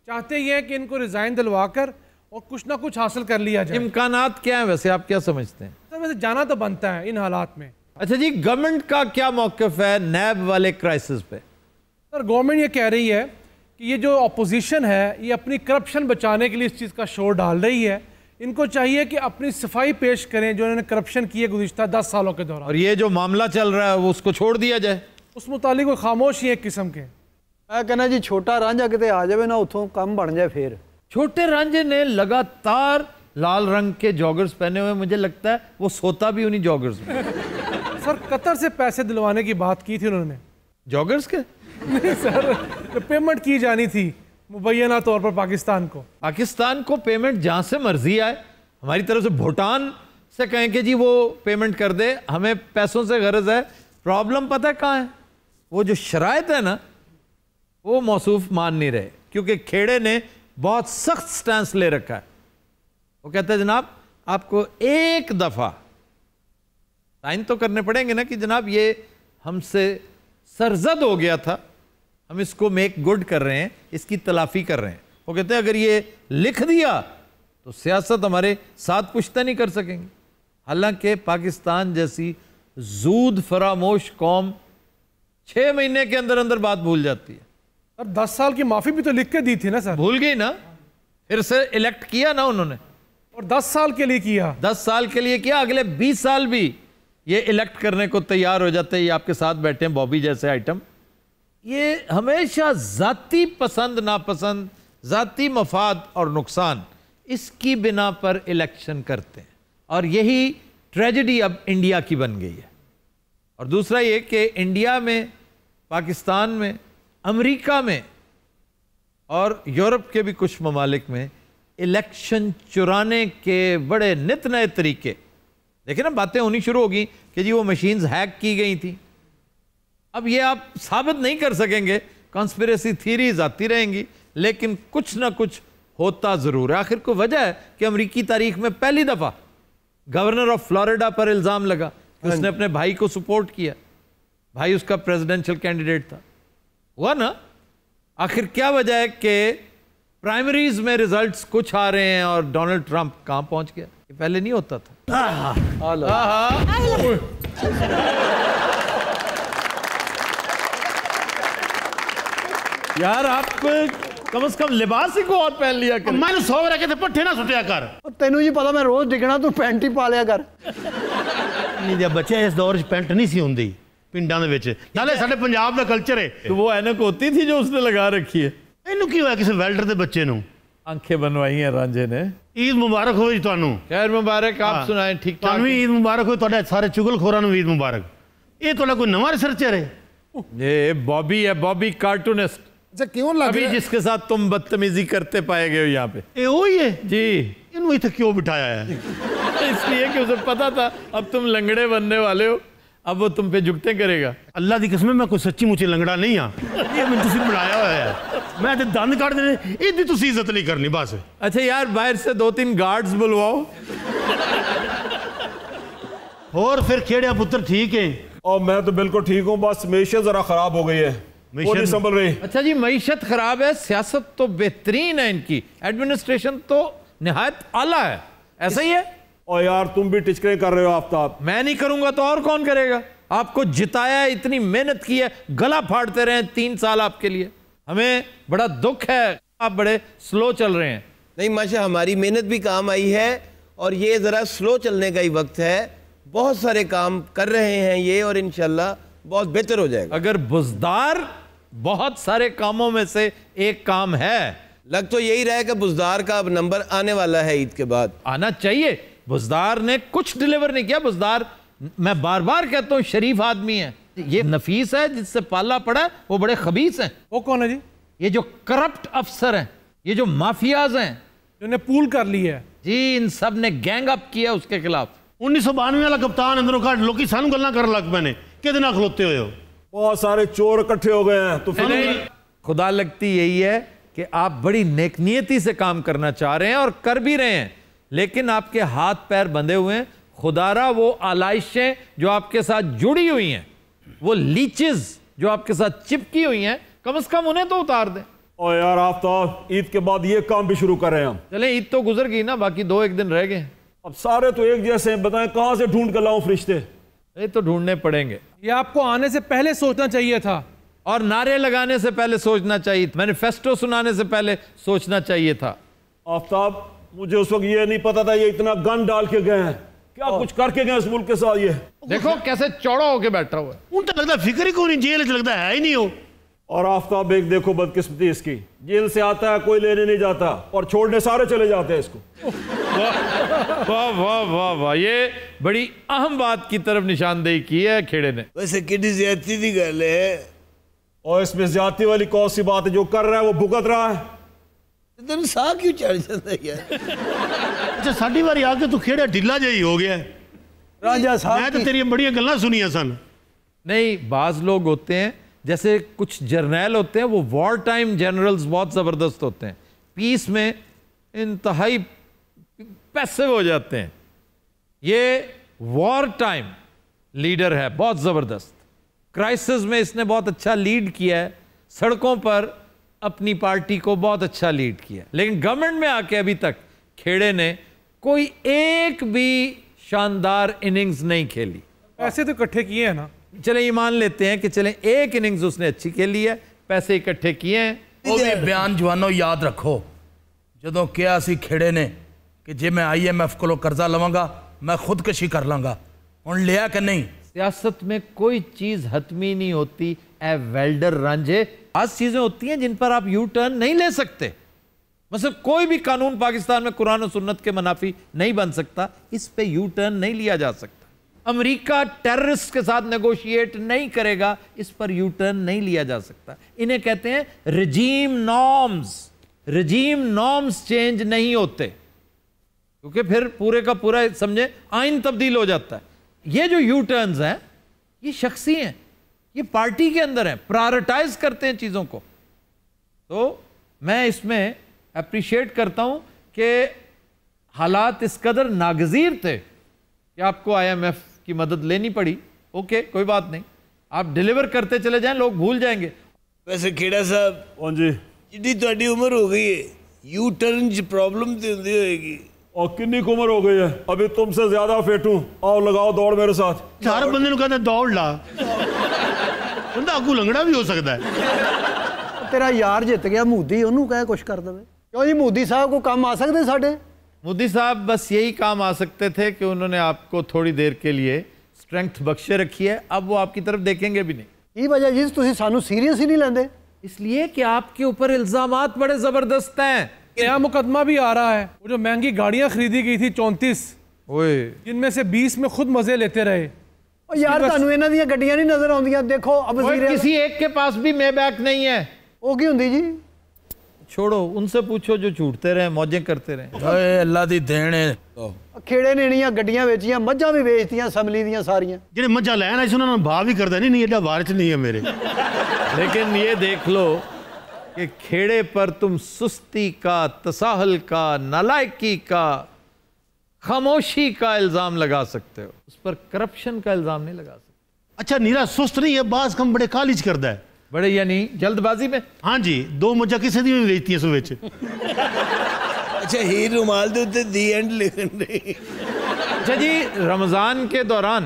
चाहते ये हैं कि इनको रिजाइन दिलवा कर और कुछ ना कुछ हासिल कर लिया जाए। इम्कानात क्या है वैसे, आप क्या समझते हैं? सर वैसे जाना तो बनता है इन हालात में। अच्छा जी, गवर्नमेंट का क्या मौक़िफ़ है नैब वाले क्राइसिस पे? सर गवर्नमेंट ये कह रही है कि ये जो अपोजिशन है ये अपनी करप्शन बचाने के लिए इस चीज़ का शोर डाल रही है। इनको चाहिए कि अपनी सफाई पेश करें जो इन्होंने करप्शन की है गुज़िश्ता 10 सालों के दौरान। और ये जो मामला चल रहा है वो उसको छोड़ दिया जाए, उस मुतालिक वो खामोश ही एक किस्म के। मैं कहना जी छोटा रांझा किते आ जाए ना, उतों कम बन जाए। फिर छोटे रांझे ने लगातार लाल रंग के जॉगर्स पहने हुए, मुझे लगता है वो सोता भी उन्हीं जॉगर्स में। सर कतर से पैसे दिलवाने की बात की थी उन्होंने। जॉगर्स के? नहीं सर, पेमेंट की जानी थी मुबैना तौर पर पाकिस्तान को पेमेंट जहां से मर्जी आए। हमारी तरफ से भूटान से कहें कि जी वो पेमेंट कर दे, हमें पैसों से गरज है। प्रॉब्लम पता है कहाँ है? वो जो शराइत है ना, वो मौसूफ मान नहीं रहे, क्योंकि खेड़े ने बहुत सख्त स्टैंस ले रखा है। वो कहते हैं जनाब आपको एक दफा साइन तो करने पड़ेंगे ना कि जनाब ये हमसे सरजद हो गया था, हम इसको मेक गुड कर रहे हैं, इसकी तलाफी कर रहे हैं। वो कहते हैं अगर ये लिख दिया तो सियासत हमारे साथ पुश्ता नहीं कर सकेंगे। हालांकि पाकिस्तान जैसी जूद फरामोश कौम 6 महीने के अंदर अंदर बात भूल जाती है। और 10 साल की माफी भी तो लिख के दी थी ना सर। भूल गई ना, फिर से इलेक्ट किया ना उन्होंने, और 10 साल के लिए किया। 10 साल के लिए किया, अगले 20 साल भी ये इलेक्ट करने को तैयार हो जाते हैं। ये आपके साथ बैठे हैं बॉबी जैसे आइटम, ये हमेशा जाती पसंद नापसंद, जाती मफाद और नुकसान, इसकी बिना पर इलेक्शन करते हैं। और यही ट्रेजेडी अब इंडिया की बन गई है। और दूसरा ये कि इंडिया में, पाकिस्तान में, अमेरिका में और यूरोप के भी कुछ ममालिक में इलेक्शन चुराने के बड़े नित नए तरीके। देखिए ना, बातें होनी शुरू होगी कि जी वो मशीन्स हैक की गई थी। अब ये आप साबित नहीं कर सकेंगे, कॉन्स्पिरेसी थीरीज आती रहेंगी, लेकिन कुछ ना कुछ होता जरूर है। आखिर को वजह है कि अमेरिकी तारीख में पहली दफा गवर्नर ऑफ फ्लोरिडा पर इल्जाम लगा कि उसने अपने भाई को सपोर्ट किया। भाई उसका प्रेसिडेंशियल कैंडिडेट था। हुआ ना? आखिर क्या वजह है कि प्राइमरीज में रिजल्ट्स कुछ आ रहे हैं और डोनाल्ड ट्रंप कहां पहुंच गया? ये पहले नहीं होता था। यार आप कम से कम लिबास ही को और पहन लिया कर। मैंने 100 रखे थे पट्ठे ना सुटिया कर। तेनू जी पता मैं रोज डिगना, तू पैंट ही पा लिया कर। नहीं जब बच्चे इस दौर च पैंट नहीं सी होंदी पिंडां दे विच, नाले साडे पंजाब दा कल्चर है। तो वो ऐनक होती थी जो उसने लगा रखी है। इनू की होया किसी वेल्डर दे बच्चे नू? आंखें बनवाई हैं रांझे ने। ईद मुबारक हो जी तुहानू। खैर मुबारक। आप सुनाएं। ठीक ठाक? तुहानू ईद मुबारक हो, तुहाडे सारे चुगलखोरां नू ईद मुबारक। ये तो कोई नवा रिसर्चर है? ये बॉबी है, बॉबी कार्टूनिस्ट। अच्छा क्यों लग अभी रहा है? जिसके साथ तुम बदतमीजी करते पाए गए हो यहाँ पे। ये वही है जी। इनको इतना क्यों बिठाया है? इसलिए कि उसे पता था अब तुम लंगड़े बनने वाले हो, अब वो तुम पे जुगते करेगा। अल्लाह की कसम, मैं कोई सच्ची मुझे लंगड़ा नहीं हाँ, ये मैंने तुसी बनाया हुआ है। मैं तो दंद काट देने, इतनी तुसी इज्जत नहीं करनी बस। अच्छा यार, बाहर से 2-3 गार्ड्स बुलवाओ। और फिर खेड़िया पुत्र ठीक है? और मैं तो बिल्कुल ठीक हूँ, बस मीशत जरा खराब हो गई है, वो नहीं संभल रही। अच्छा जी, मईशत खराब है, सियासत तो बेहतरीन है इनकी, एडमिनिस्ट्रेशन तो निहायत आला है, ऐसा ही है? और यार तुम भी टिचकरे कर रहे हो आफ्ताब। मैं नहीं करूंगा तो और कौन करेगा? आपको जिताया, इतनी मेहनत की है, गला फाड़ते रहे 3 साल आपके लिए। हमें बड़ा दुख है, आप बड़े स्लो चल रहे हैं। नहीं माशा, हमारी मेहनत भी काम आई है और ये ज़रा स्लो चलने का ही वक्त है। बहुत सारे काम कर रहे हैं ये, और इंशाल्लाह बहुत बेहतर हो जाएगा। अगर बुज़दार बहुत सारे कामों में से एक काम है, लग तो यही रहा है कि बुज़दार का अब नंबर आने वाला है ईद के बाद। आना चाहिए। बुज़दार ने कुछ डिलीवर नहीं किया। बुज़दार, मैं बार बार कहता हूँ, शरीफ आदमी है। ये नफीस है जिससे पाला पड़ा है, वो बड़े खबीस हैं। वो कौन है जी? ये जो करप्ट अफसर हैं, ये जो माफियाज हैं, जिन्होंने पूल कर ली है जी, इन सब ने गैंग अप किया उसके खिलाफ। 1992 वाला कप्तान अंदरों का लोग सानू गल्ला कर लग मैंने कितना खलोते हुए हो? बहुत सारे चोर इकट्ठे हो गए हैं तो फिर खुदा लगती यही है कि आप बड़ी नेकनियती से काम करना चाह रहे हैं और कर भी रहे हैं, लेकिन आपके हाथ पैर बंधे हुए हैं। खुदारा वो आलाइशें जो आपके साथ जुड़ी हुई हैं, वो लीचेस जो आपके साथ चिपकी हुई हैं, कम से कम उन्हें तो उतार दें। और यार आफ्ताब, ईद के बाद ये काम भी शुरू कर रहे हैं हम। चले, ईद तो गुजर गई ना, बाकी 2-1 दिन रह गए। अब सारे तो एक जैसे हैं, बताएं कहां से ढूंढ कर लाऊं फरिश्ते? ये तो ढूंढने पड़ेंगे। ये आपको आने से पहले सोचना चाहिए था, और नारे लगाने से पहले सोचना चाहिए था, मैनिफेस्टो सुनाने से पहले सोचना चाहिए था। आफ्ताब, मुझे उस वक्त ये नहीं पता था ये इतना गन डाल के गए हैं, क्या कुछ करके गए इस मुल्क के साथ। ये देखो कैसे चौड़ा होके बैठा हुआ है। उन तो लगता फिक्र ही कोई नहीं, जेल लगता है ही नहीं हो। और आफ्ताब, एक देखो बदकिस्मती इसकी, जेल से आता है कोई लेने नहीं जाता और छोड़ने सारे चले जाते हैं इसको। वाह वाह वाह वाह, ये बड़ी अहम बात की तरफ निशानदेही की है खेड़े ने। वैसे कितनी ज्यादती की गल है, और इसमें ज्यादती वाली कौन सी बात है? जो कर रहा है वो भुगत रहा है। तेन साह क्यों चढ़ जाता यार? अच्छा, साडी बारी आके तू खेड़ा ढिला जही हो गया राजा साहब। मैं तो तेरी बड़ियां गल्लां सुनियां सन। नहीं, बाज लोग होते हैं, जैसे कुछ जर्नैल होते हैं, वो वॉर टाइम जनरल्स बहुत जबरदस्त होते हैं, पीस में इंतहाई पैसिव हो जाते हैं। ये वॉर टाइम लीडर है, बहुत जबरदस्त। क्राइसिस में इसने बहुत अच्छा लीड किया है, सड़कों पर अपनी पार्टी को बहुत अच्छा लीड किया, लेकिन गवर्नमेंट में आके अभी तक खेड़े ने कोई एक भी शानदार इनिंग्स नहीं खेली। पैसे तो इकट्ठे किए हैं ना, चले ये मान लेते हैं कि चले एक इनिंग्स उसने अच्छी खेली है, पैसे इकट्ठे किए हैं। वो भी बयान जवानों याद रखो, जदों किया सी खेड़े ने कि जे मैं IMF को कर्जा लवांगा मैं खुदकशी कर लांगा, हुण लिया कि नहीं? सियासत में कोई चीज हतमी नहीं होती ए वेल्डर रांझे। आज चीजें होती हैं जिन पर आप यू टर्न नहीं ले सकते। मतलब कोई भी कानून पाकिस्तान में कुरान और सुन्नत के मुनाफी नहीं बन सकता, इस पे यू टर्न नहीं लिया जा सकता। अमेरिका टेररिस्ट के साथ नेगोशिएट नहीं करेगा, इस पर यू टर्न नहीं लिया जा सकता। इन्हें कहते हैं regime norms. Regime norms change नहीं होते, क्योंकि फिर पूरे का पूरा समझे आइन तब्दील हो जाता है। ये जो यू टर्न्स हैं, ये शख्सी हैं, ये पार्टी के अंदर हैं, प्रायोरिटाइज करते हैं चीज़ों को। तो मैं इसमें अप्रिशिएट करता हूं कि हालात इस कदर नागजीर थे कि आपको IMF की मदद लेनी पड़ी। ओके, कोई बात नहीं, आप डिलीवर करते चले जाएं, लोग भूल जाएंगे। वैसे खेड़ा साहब, हाँ जी, जितनी तुहाडी उम्र हो गई है, यू टर्न च प्रॉब्लम तो होंदी होएगी। और कितनी उम्र हो गई है? अभी तुमसे ज्यादा फेटू। आओ लगाओ दौड़ मेरे साथ। चार बंदे कहते दौड़ ला, बंदा आगू लंगड़ा भी हो सकता है। तेरा यार जित गया मोदी, ਉਹਨੂੰ कह कुछ कर देवे। क्यों जी, मोदी साहब को काम आ सकते साडे? मोदी साहब बस यही काम आ सकते थे कि उन्होंने आपको थोड़ी देर के लिए स्ट्रेंथ बख्शे रखी है, अब वो आपकी तरफ देखेंगे भी नहीं। की वजह जी तुसीं सानू सीरियस ही नहीं लेंदे? इसलिए कि आपके ऊपर इल्जामात बड़े जबरदस्त हैं। नया मुकदमा भी आ रहा है। वो जो महंगी गाड़ियां खरीदी गई थी 34, ओए, जिनमें से 20 में खुद मजे लेते रहे, यार ਤੁਹਾਨੂੰ ਇਹਨਾਂ ਦੀਆਂ ਗੱਡੀਆਂ ਨਹੀਂ ਨਜ਼ਰ ਆਉਂਦੀਆਂ देखो अब किसी एक के पास भी मेबैक नहीं है। वो की ਹੁੰਦੀ जी? छोड़ो, उनसे पूछो जो छूटते रहे, मौजें करते रहे। ਓਏ ਅੱਲਾ ਦੀ ਦੇਣ ਹੈ। ਖੇੜੇ ਨੇ ਇਹਨੀਆਂ ਗੱਡੀਆਂ ਵੇਚੀਆਂ, ਮੱਝਾਂ ਵੀ ਵੇਚਤੀਆਂ ਸਮਲੀ ਦੀਆਂ ਸਾਰੀਆਂ। ਜਿਹੜੇ ਮੱਝਾਂ ਲੈਣ ਆਏ ਸੀ ਉਹਨਾਂ ਨੂੰ ਭਾਅ ਵੀ ਕਰਦਾ नहीं एडा वारिच नहीं है मेरे। लेकिन ये देख लो कि खेड़े पर तुम सुस्ती का, तसाहल का, नालायकी का, खामोशी का इल्जाम लगा सकते हो, उस पर करप्शन का इल्जाम नहीं लगा सकते। अच्छा नीरा सुस्त नहीं है, बाज कम बड़े कालिज करता है। बड़े यानी जल्दबाजी में। हाँ जी, दो मज्जा किसी दी भी बेचती है सुबह। अच्छा हीर रुमाल दे उत्ते दी एंड लिखन नहीं। अच्छा जी, रमजान के दौरान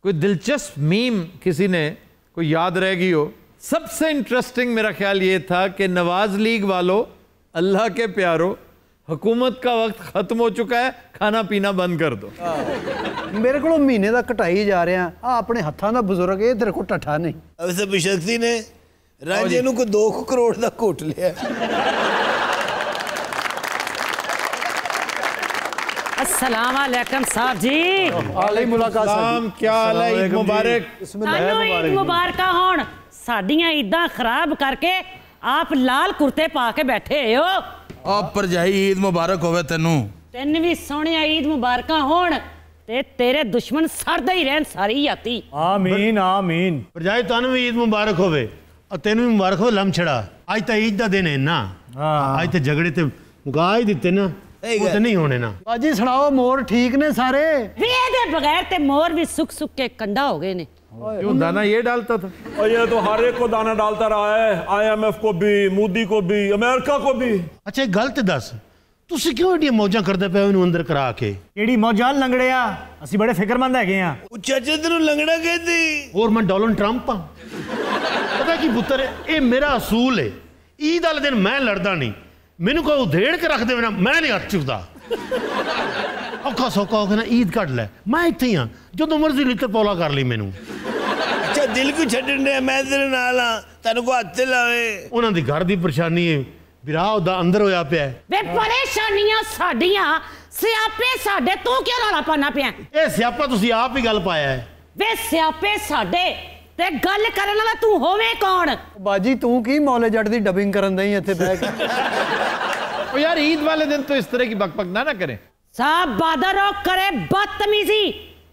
कोई दिलचस्प मीम किसी ने कोई याद रह गई हो? सबसे इंटरेस्टिंग मेरा ख्याल ये था कि नवाज लीग वालों, अल्लाह के प्यारो, हुकूमत का वक्त खत्म हो चुका है, खाना पीना बंद कर दो। मेरे को महीने का कटाई जा रहे हैं, अपने हत्थों का बुजुर्ग है, तेरे को टठा नहीं। अब से बिशक्ति ने राजे नु को 2 करोड़ का घोट लिया। अस्सलाम वालेकुम साहब जी। वालेकुम मुलाकात सलाम, क्या हाल है? ईद मुबारक। ईद मुबारक होण। साडियां ईदां खराब करके आप लाल कुर्ते पा के बैठे हो। अब भरजाई ईद मुबारक होवे तेनू। तेन भी सोहणे ईद मुबारक होण ते तेरे दुश्मन सड़दे ही रहन सारी जाती। आमीन आमीन। भरजाई तानू भी ईद मुबारक होवे और तेनू भी मुबारक हो लमछड़ा। आज तो ईद दा दिन है ना। आज तो झगड़े ते मुका ही दिते ना, वो तो नहीं होने ना। बाजी सुनाओ, मोर ठीक ने सारे? वे दे बगैर ते मोर भी सुख सुख के कंडा हो गए ने। क्यों दाना ये डालता था? और ये तो हर एक को दाना डालता रहा है, IMF को भी, मोदी को भी, अमेरिका को भी। अच्छा गलत दस, तुसी क्यों एडियां मौजां करदे पे इनू अंदर करा के? ਕਿਹੜੀ ਮੌਜਾਂ ਲੰਗੜਿਆ, ਅਸੀਂ ਬੜੇ ਫਿਕਰਮੰਦ ਹੈਗੇ ਆ। चाचा तेनू लंगड़ा कहती। और मैं डोनाल्ड ट्रंप हाँ। पता की पुत्र, ये मेरा असूल है। ईद वाले दिन मैं लड़दा नहीं, मैनू कोई उधेड़ के रख दे ना, मैं नहीं हथ चुकदा। औखा सौखा हो के ना ईद कट लै, मैं इत्थे ही हाँ, जो मर्जी लित्र पौला कर ली मैनू। अच्छा दिल को छड्डन दे, मैं तेरे नाल हां, तैनू को हत्थ लावे। उन्हां दी घर दी परेशानी है, विराह ओदा अंदर होया पिया है। वे परेशानियां साडियां, सियापे साडे, तू क्यों रौला पाना पिया? ए सियापा तुसी आप ही गल पाया है। वे सियापे साडे ते गल करन वाला तू होवे कौन? बाजी तू की मौले जट दी डबिंग करन दई इत्थे बैठ के? ओ यार ईद वाले दिन तो इस तरह की बकबक ना करें। साहब बादरो करे बदतमीजी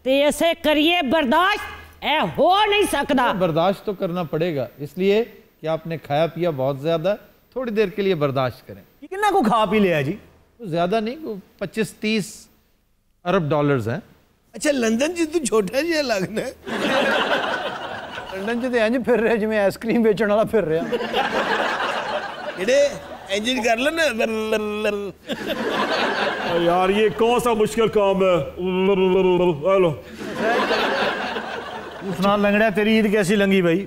ते ऐसे करिए बर्दाश्त, ए हो नहीं सकता। बर्दाश्त तो करना पड़ेगा, इसलिए कि आपने खाया पिया बहुत ज्यादा, थोड़ी देर के लिए बर्दाश्त करें। कितना को खा पी लिया जी? ज्यादा नहीं, 25-30 अरब डॉलर्स हैं। अच्छा लंदन च तू छोटा जिहा लगना। लंदन च ते इंज फिर रहा जिवें आइसक्रीम बेचण वाला फिर रहा। जेडे इंजन कर लेना। यार ये कौन सा मुश्किल काम है? हेलो सुना लंगड़िया, तेरी ईद कैसी लंगी भाई?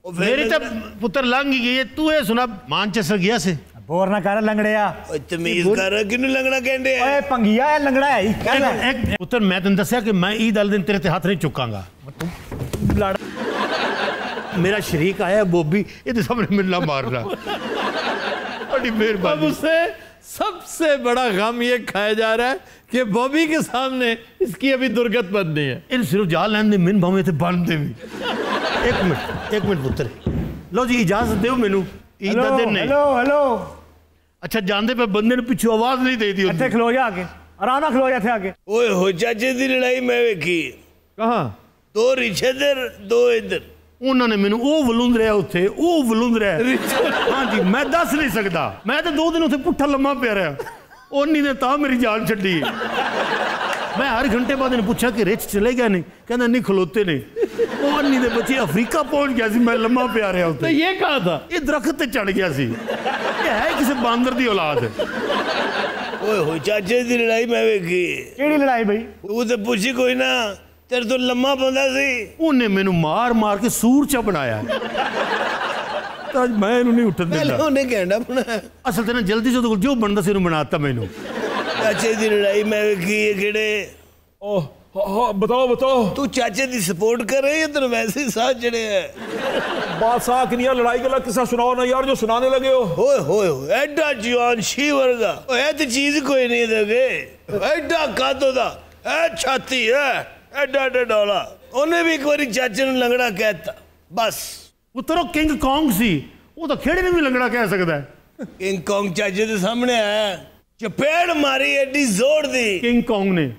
मेरी तो पुत्र लंघ गई है, तू ये सुना मानचेस्टर गया से? बोर ना कर लंगड़िया। तमीज कर, किन्नू लंगड़ा कहंदे आ? ओए पंगिया है, लंगड़ा है ही। एक पुत्र मैं तेन दस्या कि मैं ईद वाले दिन तेरे ते हाथ नहीं चुकांगा। मेरा शरीक आया बॉबी, ये सामने मिलना मारना। बड़ी मेहरबानी। उसे सबसे बड़ा गम ये खाया जा रहा है कि बॉबी के सामने इसकी अभी दुर्गत बननी है। इन सिर्फ जा लैन दे, मिन भावे ते बन दे भी। एक मिनट पुत्र, लो जी इजाजत दो मैनू, ईद दा दिन नहीं। Hello hello. अच्छा जानते पे बंदे ने पिछू आवाज नहीं दे दी। इत्थे खलो जा आके, आराम नाल खलो जा इत्थे आके। ओए हो चाचे दी लड़ाई मैं वेखी। कहां? 2 रिछ इधर 2 इधर। उन्होंने मैनू वो वलुंदरिया उत्थे, वो वलुंदरिया। हाँ जी, मैं दस नहीं सकता। मैं तो 2 दिन उत्थे पुट्ठा लम्मा पिया रहा, उन्नी ने ता मेरी जान छड्डी। मैं हर घंटे बाद इन्हें पूछा कि रिच चले गए नहीं, कहना नहीं खलोते नहीं। वो अन्नी दे बच्चे अफ्रीका पहुंच गया सी, मैं लम्मा पिया रहा उत्थे। तो ये कहा था? ये दरख्त ते चढ़ गया सी। ये है किसी बांदर दी औलाद। ओए हो चाचे दी लड़ाई मैं वेखी। केड़ी लड़ाई भाई? तू ते पुछी कोई ना, तेरे तो लम्मा बंदा सी। उन्हें मैनू मार मार के सूर चा बनाया। तो मैं इन्हू नहीं उठन पहले देता। उन्हें कहना बनाया। असल ते ना जल्दी से जो बनदा सी बनाता मैनू। चाचे दी लड़ाई मैं वेखी है केड़े। ओह हाँ बताओ बताओ। तू चाचे दी सपोर्ट कर रहे है, तेरे वैसे ही साथ जड़े है। बात साख नहीं है, लड़ाई का किस्सा सुनाओ ना यार जो सुनाने लगे हो। होए होए एडा जवान शी वर्गा, ओए ते चीज कोई नहीं देगे। एडा कादो दा, ए छाती है, एडा एडा डोला। ਉਹਨੇ ਵੀ ਇੱਕ ਵਾਰੀ ਚਾਚੇ ਨੂੰ ਲੰਗੜਾ ਕਹਿਤਾ ਬਸ ਪੁੱਤਰੋ ਕਿੰਗ ਕੌਂਗ ਸੀ ਉਹ ਤਾਂ ਖੇੜੇ ਨੂੰ ਵੀ ਲੰਗੜਾ ਕਹਿ ਸਕਦਾ ਹੈ ਕਿੰਗ ਕੌਂਗ ਚਾਚੇ ਦੇ ਸਾਹਮਣੇ ਆਇਆ ਚਪੇੜ ਮਾਰੀ ਐਡੀ ਜ਼ੋਰ ਦੀ ਕਿੰਗ ਕੌਂਗ ਨੇ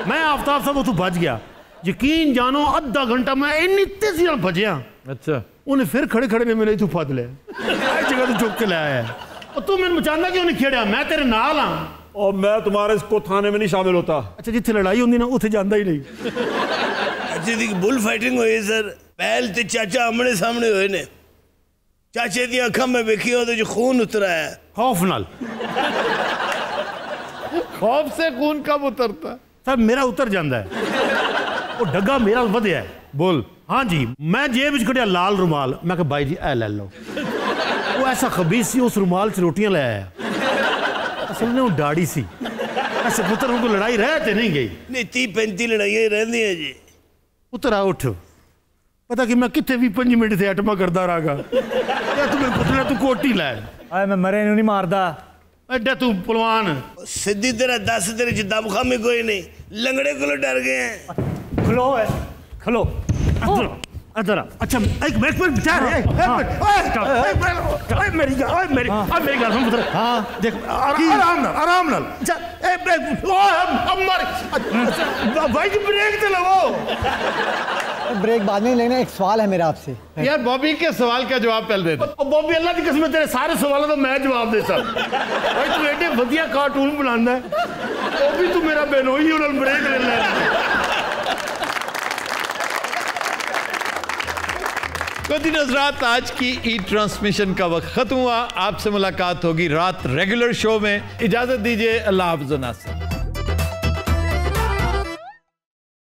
ਮੈਂ ਆਫਤਾਬ ਸਾਹਿਬ ਉਥੋਂ ਭੱਜ ਗਿਆ ਯਕੀਨ ਜਾਣੋ ਅੱਧਾ ਘੰਟਾ ਮੈਂ ਇੰਨੀ ਤੇਜ਼ੀ ਨਾਲ ਭੱਜਿਆ अच्छा ਉਹਨੇ ਫਿਰ ਖੜੇ ਖੜੇ ਨੇ ਮੇਰੇ ਇਥੋਂ ਫੜ ਲਿਆ ਇਹ ਜਗ੍ਹਾ ਤੋਂ ਚੁੱਕ ਕੇ ਲੈ ਆਇਆ और तू मैंने बचाना क्यों नहीं खेड़ा मैं तेरे नाल हाँ और मैं तुम्हारे इसको थाने में नहीं शामिल होता अच्छा जिथे लड़ाई होंगी ना उथे जांदा ही नहीं चाचे दी बुल फाइटिंग हुई सर पहल ते चाचा आमने सामने हुए ने चाचे दी अखां में वेखी ओदे जो खून उतरा है खौफ नाल खौफ से खून कब उतरता सर मेरा उतर जाता है वो डगा मेरा वधिया है बोल हाँ जी मैं जेब च कढ़िया लाल रुमाल मैं कहा भाई जी ए ले लो वो ऐसा खबीस सी उस रुमाल से रोटियां ले आया असल में वो दाढ़ी सी ऐसे पुत्र उनको लड़ाई रहते नहीं गई नहीं 30-35 लड़ाइयां रहती हैं जी पुत्र आ उठ पता कि मैं कितने भी 5 मिनट से अटमा करता रहा क्या तू मेरे पुत्र तू कोटी लै आए मैं मरे नहीं मारदा एडा तू पलवान सीधी तेरा 10 तेरे च दबखा में कोई नहीं लंगड़े को डर गए हैं खलो है खलो अदरा अच्छा एक मिनट ठहर मेरी गल सुन पुत्र हां देख आराम नाल अच्छा ए ब्रेक अब मार भाई जी ब्रेक तो लगाओ ब्रेक बाद में लेना एक सवाल है मेरा आपसे यार बॉबी के सवाल का जवाब पहले दे दे बॉबी अल्लाह की कसम तेरे सारे सवालों का मैं जवाब दे सकता भाई तू एडे वधिया कार्टून बनांदा है वो भी तू मेरा बेनोई उन्होंने ब्रेक ले ले दिन हज़रात आज की ईद ट्रांसमिशन का वक्त खत्म हुआ आपसे मुलाकात होगी रात रेगुलर शो में इजाजत दीजिए अल्लाह हाफ़िज़ नासिर